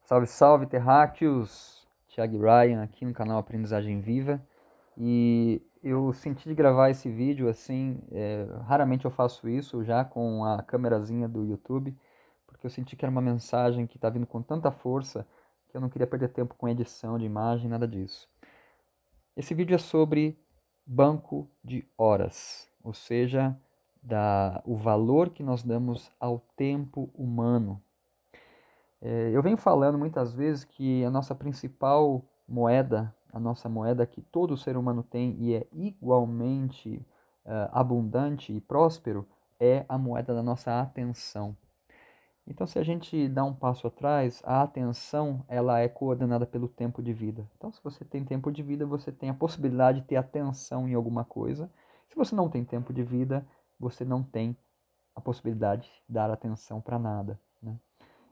Salve, salve, terráqueos! Thiago Ryan aqui no canal Aprendizagem Viva. E eu senti de gravar esse vídeo assim, raramente eu faço isso já com a câmerazinha do YouTube, porque eu senti que era uma mensagem que está vindo com tanta força que eu não queria perder tempo com edição de imagem, nada disso. Esse vídeo é sobre banco de horas, ou seja, o valor que nós damos ao tempo humano. Eu venho falando muitas vezes que a nossa principal moeda, a nossa moeda que todo ser humano tem e é igualmente abundante e próspero, é a moeda da nossa atenção. Então, se a gente dá um passo atrás, a atenção ela é coordenada pelo tempo de vida. Então, se você tem tempo de vida, você tem a possibilidade de ter atenção em alguma coisa. Se você não tem tempo de vida, você não tem a possibilidade de dar atenção para nada, né?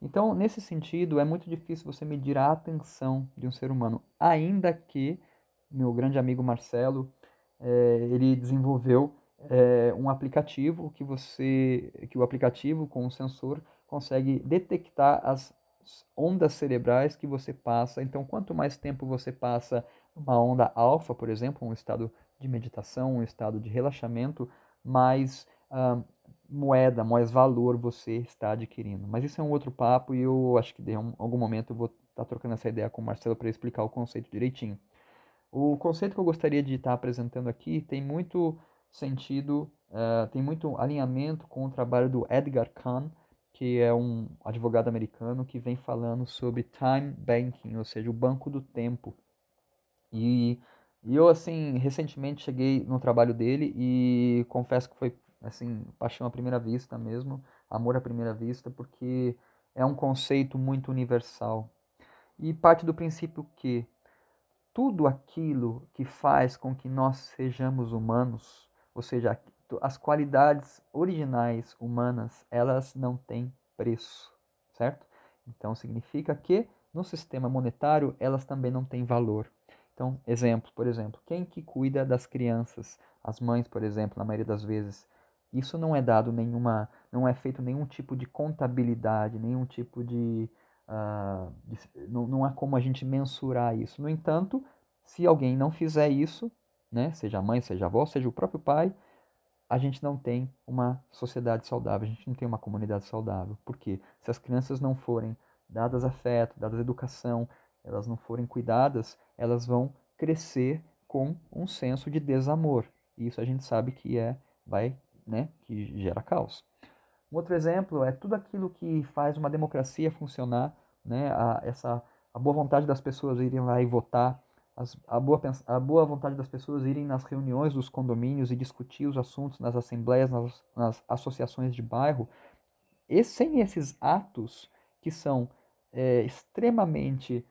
Então, nesse sentido, é muito difícil você medir a atenção de um ser humano, ainda que meu grande amigo Marcelo, ele desenvolveu um aplicativo que o aplicativo com o sensor consegue detectar as ondas cerebrais que você passa. Então, quanto mais tempo você passa numa onda alfa, por exemplo, um estado de meditação, um estado de relaxamento, mais moeda, mais valor você está adquirindo. Mas isso é um outro papo e eu acho que em algum momento eu vou estar trocando essa ideia com o Marcelo para explicar o conceito direitinho. O conceito que eu gostaria de estar apresentando aqui tem muito sentido, tem muito alinhamento com o trabalho do Edgar Kahn, que é um advogado americano que vem falando sobre time banking, ou seja, o banco do tempo. E, e eu, assim, recentemente cheguei no trabalho dele e confesso que foi, assim, paixão à primeira vista mesmo, amor à primeira vista, porque é um conceito muito universal. E parte do princípio que tudo aquilo que faz com que nós sejamos humanos, ou seja, as qualidades originais humanas, elas não têm preço, certo? Então significa que no sistema monetário elas também não têm valor. Então, por exemplo, quem que cuida das crianças? As mães, por exemplo, na maioria das vezes. Isso não é dado nenhuma, não é feito nenhum tipo de contabilidade, nenhum tipo de não há como a gente mensurar isso. No entanto, se alguém não fizer isso, né, seja a mãe, seja a avó, seja o próprio pai, a gente não tem uma sociedade saudável, a gente não tem uma comunidade saudável. Por quê? Se as crianças não forem dadas afeto, dadas educação, elas não forem cuidadas, elas vão crescer com um senso de desamor. E isso a gente sabe que que gera caos. Um outro exemplo é tudo aquilo que faz uma democracia funcionar, né? A boa vontade das pessoas irem lá e votar, a boa vontade das pessoas irem nas reuniões dos condomínios e discutir os assuntos nas assembleias, nas associações de bairro. E sem esses atos que são extremamente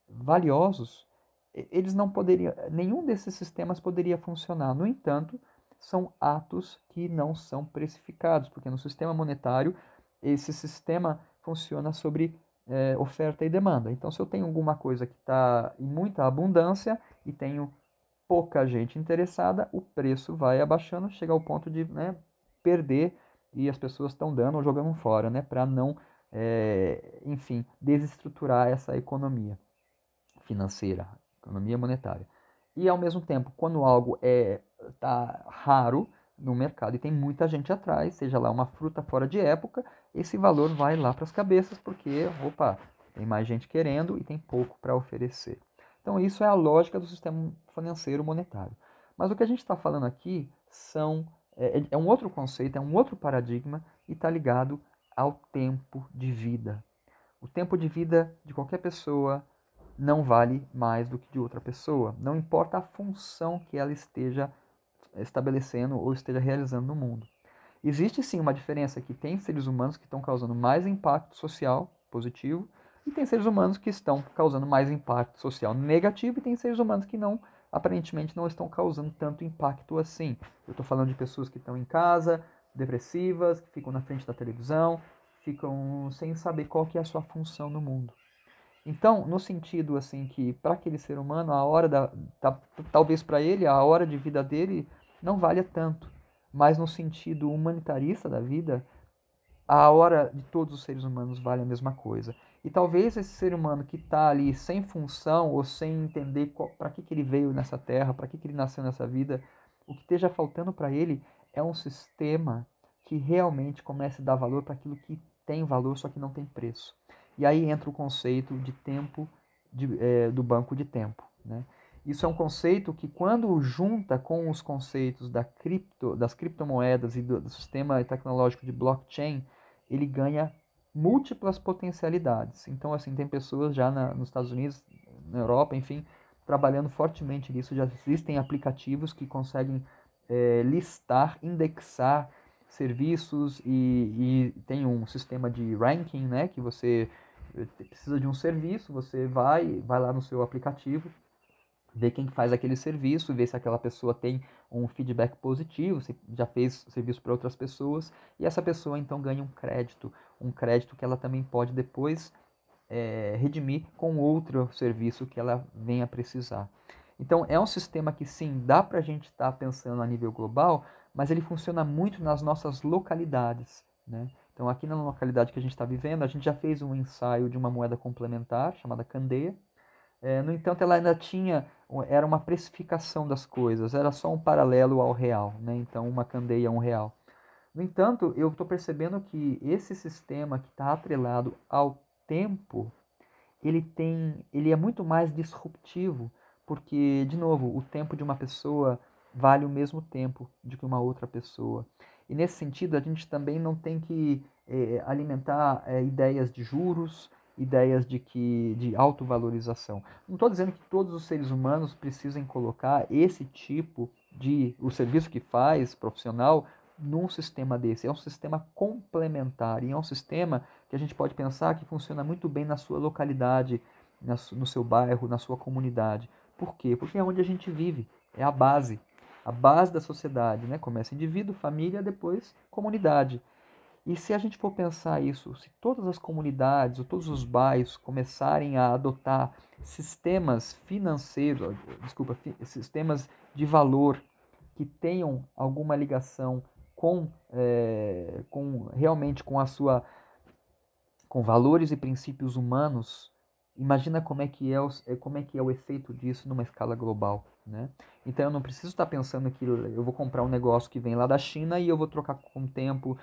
valiosos, eles não poderiam, nenhum desses sistemas poderia funcionar. No entanto, são atos que não são precificados, porque no sistema monetário esse sistema funciona sobre oferta e demanda. Então, se eu tenho alguma coisa que está em muita abundância e tenho pouca gente interessada, o preço vai abaixando, chega ao ponto de, né, perder e as pessoas estão dando ou jogando fora, né, para não, enfim, desestruturar essa economia financeira, economia monetária. E ao mesmo tempo, quando algo tá raro no mercado e tem muita gente atrás, seja lá uma fruta fora de época, esse valor vai lá para as cabeças porque, opa, tem mais gente querendo e tem pouco para oferecer. Então isso é a lógica do sistema financeiro monetário. Mas o que a gente está falando aqui é um outro conceito, é um outro paradigma e está ligado ao tempo de vida. O tempo de vida de qualquer pessoa não vale mais do que de outra pessoa. Não importa a função que ela esteja estabelecendo ou esteja realizando no mundo. Existe sim uma diferença que tem seres humanos que estão causando mais impacto social positivo e tem seres humanos que estão causando mais impacto social negativo e tem seres humanos que não, aparentemente não estão causando tanto impacto assim. Eu estou falando de pessoas que estão em casa, depressivas, que ficam na frente da televisão, ficam sem saber qual que é a sua função no mundo. Então, no sentido assim que para aquele ser humano a hora talvez para ele a hora de vida dele não valha tanto, mas no sentido humanitarista da vida, a hora de todos os seres humanos vale a mesma coisa. E talvez esse ser humano que está ali sem função ou sem entender para que ele veio nessa terra, para que ele nasceu nessa vida, o que esteja faltando para ele é um sistema que realmente comece a dar valor para aquilo que tem valor, só que não tem preço. E aí entra o conceito de tempo, do banco de tempo, né? Isso é um conceito que, quando junta com os conceitos das criptomoedas e do sistema tecnológico de blockchain, ele ganha múltiplas potencialidades. Então, assim, tem pessoas já nos Estados Unidos, na Europa, enfim, trabalhando fortemente nisso. Já existem aplicativos que conseguem listar, indexar serviços e tem um sistema de ranking, né, que você precisa de um serviço, você vai lá no seu aplicativo, ver quem faz aquele serviço, ver se aquela pessoa tem um feedback positivo, se já fez serviço para outras pessoas, e essa pessoa então ganha um crédito que ela também pode depois redimir com outro serviço que ela venha precisar. Então é um sistema que sim, dá para a gente estar pensando a nível global, mas ele funciona muito nas nossas localidades, né? Então aqui na localidade que a gente está vivendo, a gente já fez um ensaio de uma moeda complementar chamada Candeia. No entanto, ela ainda era uma precificação das coisas, era só um paralelo ao real, né? Então, uma candeia é R$ 1. No entanto, eu estou percebendo que esse sistema que está atrelado ao tempo, ele é muito mais disruptivo, porque, de novo, o tempo de uma pessoa vale o mesmo tempo de que uma outra pessoa. E nesse sentido, a gente também não tem que alimentar ideias de juros, ideias de autovalorização. Não estou dizendo que todos os seres humanos precisem colocar esse tipo o serviço que faz, profissional, num sistema desse. É um sistema complementar e é um sistema que a gente pode pensar que funciona muito bem na sua localidade, no seu bairro, na sua comunidade. Por quê? Porque é onde a gente vive, é a base da sociedade, né? Começa indivíduo, família, depois comunidade. E se a gente for pensar isso, se todas as comunidades ou todos os bairros começarem a adotar sistemas financeiros, desculpa, sistemas de valor que tenham alguma ligação com realmente com valores e princípios humanos, imagina como é que é o efeito disso numa escala global, né? Então eu não preciso estar pensando que eu vou comprar um negócio que vem lá da China e eu vou trocar com o tempo.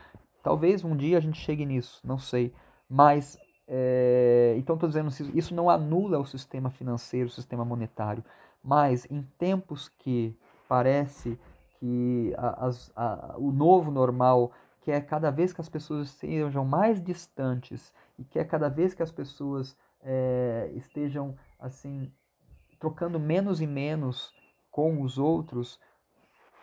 Talvez um dia a gente chegue nisso, não sei. Mas, então estou dizendo, isso não anula o sistema financeiro, o sistema monetário. Mas em tempos que parece que o novo normal, que é cada vez que as pessoas sejam mais distantes e que é cada vez que as pessoas estejam assim trocando menos e menos com os outros,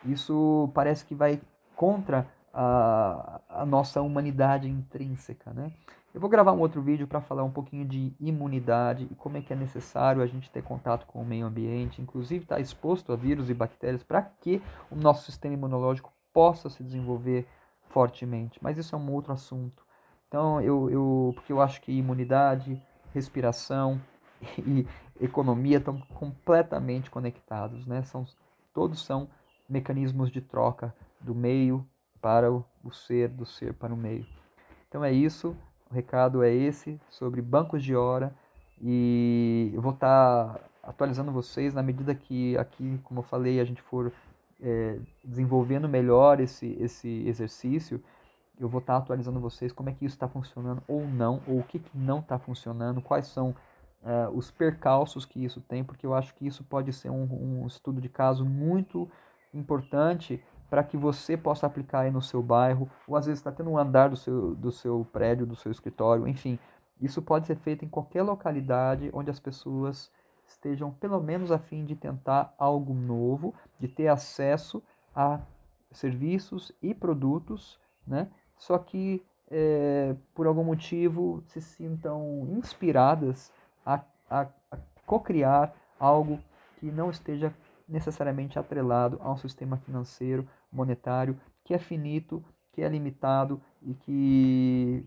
isso parece que vai contra a nossa humanidade intrínseca, né? Eu vou gravar um outro vídeo para falar um pouquinho de imunidade e como é que é necessário a gente ter contato com o meio ambiente, inclusive estar exposto a vírus e bactérias para que o nosso sistema imunológico possa se desenvolver fortemente. Mas isso é um outro assunto. Então, porque eu acho que imunidade, respiração e economia estão completamente conectados, né? Todos são mecanismos de troca do meio para o ser, do ser para o meio. Então é isso, o recado é esse sobre bancos de hora e eu vou estar atualizando vocês na medida que aqui, como eu falei, a gente for desenvolvendo melhor esse exercício. Eu vou estar atualizando vocês como é que isso está funcionando ou não, ou o que não está funcionando, quais são os percalços que isso tem, porque eu acho que isso pode ser um estudo de caso muito importante para que você possa aplicar aí no seu bairro, ou às vezes está tendo um andar do seu prédio, do seu escritório, enfim. Isso pode ser feito em qualquer localidade onde as pessoas estejam pelo menos a fim de tentar algo novo, de ter acesso a serviços e produtos, né? Só que por algum motivo se sintam inspiradas a cocriar algo que não esteja necessariamente atrelado a um sistema financeiro, monetário, que é finito, que é limitado e que,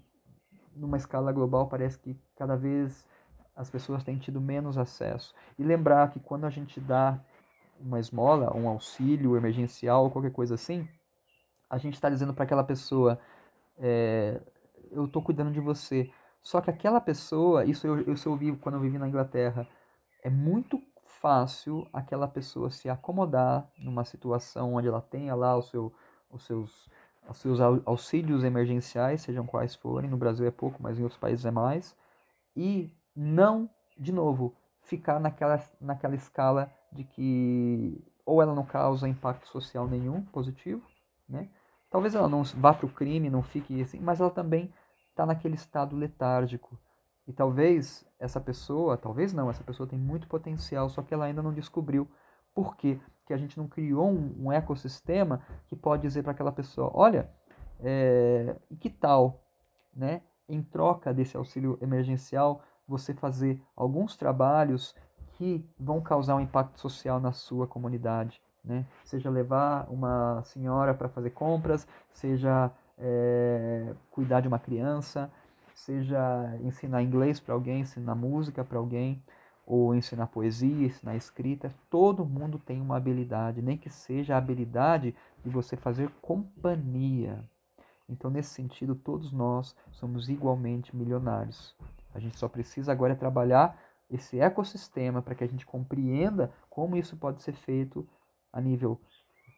numa escala global, parece que cada vez as pessoas têm tido menos acesso. E lembrar que quando a gente dá uma esmola, um auxílio emergencial ou qualquer coisa assim, a gente está dizendo para aquela pessoa: é, eu estou cuidando de você. Só que aquela pessoa, isso eu ouvi quando eu vivi na Inglaterra, é muito fácil aquela pessoa se acomodar numa situação onde ela tenha lá os seus, os seus auxílios emergenciais, sejam quais forem. No Brasil é pouco, mas em outros países é mais. E não, de novo, ficar naquela escala de que ou ela não causa impacto social nenhum positivo, né? Talvez ela não vá para o crime, não fique assim, mas ela também está naquele estado letárgico. E talvez essa pessoa, talvez não, essa pessoa tem muito potencial, só que ela ainda não descobriu. Por quê? Porque a gente não criou um ecossistema que pode dizer para aquela pessoa, olha, e que tal, né, em troca desse auxílio emergencial, você fazer alguns trabalhos que vão causar um impacto social na sua comunidade, né? Seja levar uma senhora para fazer compras, seja cuidar de uma criança, seja ensinar inglês para alguém, ensinar música para alguém, ou ensinar poesia, ensinar escrita. Todo mundo tem uma habilidade, nem que seja a habilidade de você fazer companhia. Então, nesse sentido, todos nós somos igualmente milionários. A gente só precisa agora trabalhar esse ecossistema para que a gente compreenda como isso pode ser feito a nível,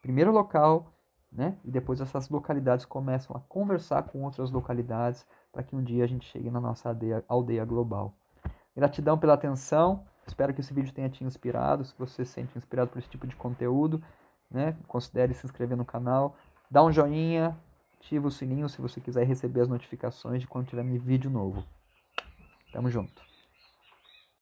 primeiro local, né? E depois essas localidades começam a conversar com outras localidades para que um dia a gente chegue na nossa aldeia global. Gratidão pela atenção. Espero que esse vídeo tenha te inspirado. Se você se sente inspirado por esse tipo de conteúdo, né, considere se inscrever no canal. Dá um joinha, ativa o sininho se você quiser receber as notificações de quando tiver vídeo novo. Tamo junto.